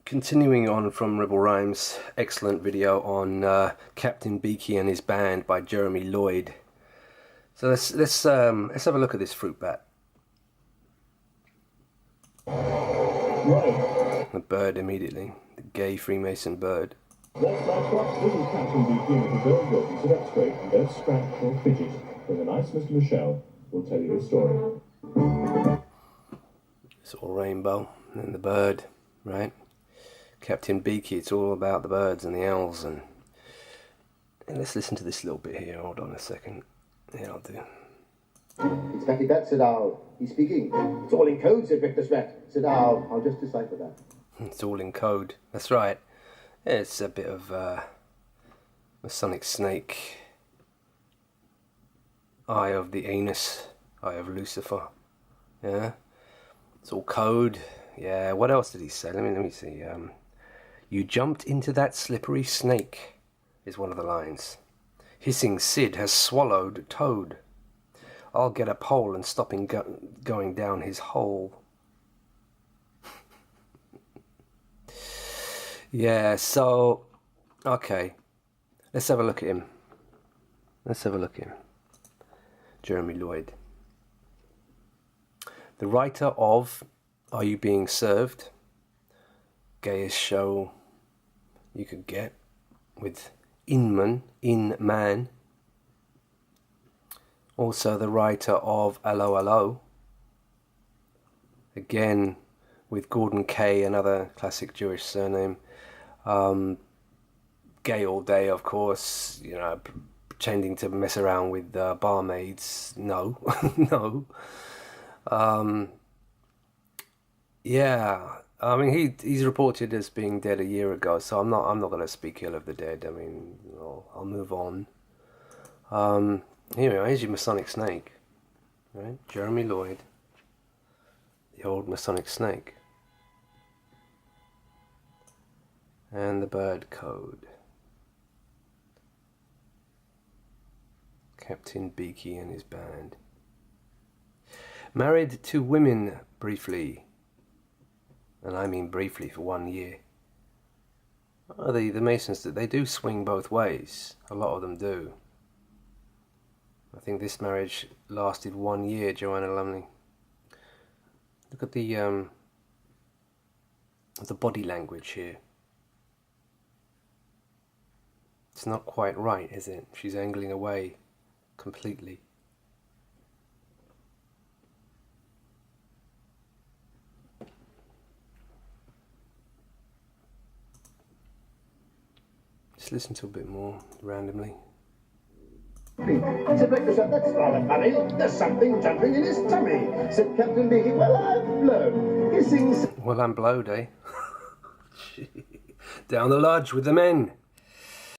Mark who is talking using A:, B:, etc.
A: Continuing on from Rebel Rhymes' excellent video on Captain Beaky and his band by Jeremy Lloyd. So let's have a look at this fruit bat.
B: Right.
A: The bird immediately, the gay Freemason bird.
B: That's what little Captain Beaky with the bird working, so that's great. And don't scratch or fidget. Then the nice Mr. Michelle will tell you his story.
A: It's all rainbow, and then the bird, right? Captain Beaky, it's all about the birds and the owls, and let's listen to this little bit here. Hold on a second. Yeah, I'll do.
C: It's Fatty Bat, said Owl. He's speaking. It's all in code, said Victor Sweat. Said Owl. I'll just decipher that.
A: It's all in code. That's right. Yeah, it's a bit of masonic snake. Eye of the anus. Eye of Lucifer. Yeah. It's all code. Yeah. What else did he say? Let me see. You jumped into that slippery snake, is one of the lines. Hissing Sid has swallowed Toad. I'll get a pole and stop him going down his hole. Yeah, so, okay. Let's have a look at him. Jeremy Lloyd. The writer of Are You Being Served? Gayest show you could get with In Man. Also the writer of Allo Allo, again with Gordon Kay, another classic Jewish surname. Gay all day, of course, you know, pretending to mess around with barmaids. No. No. Yeah, I mean he's reported as being dead a year ago, so I'm not going to speak ill of the dead. I mean, I'll move on. Here, here's your Masonic snake, right? Jeremy Lloyd, the old Masonic snake, and the bird code. Captain Beaky and his band. Married 2 women briefly. And I mean briefly, for 1 year. Oh, the Masons, they do swing both ways. A lot of them do. I think this marriage lasted 1 year, Joanna Lumley. Look at the body language here. It's not quite right, is it? She's angling away completely. Just listen to a bit more randomly.
C: Said Victor Sweat, that's rather funny. There's something jumping in his tummy. Said Captain Beaky, well, I've blown. Hissing.
A: Well, I'm blowed, eh? Down the lodge with the men.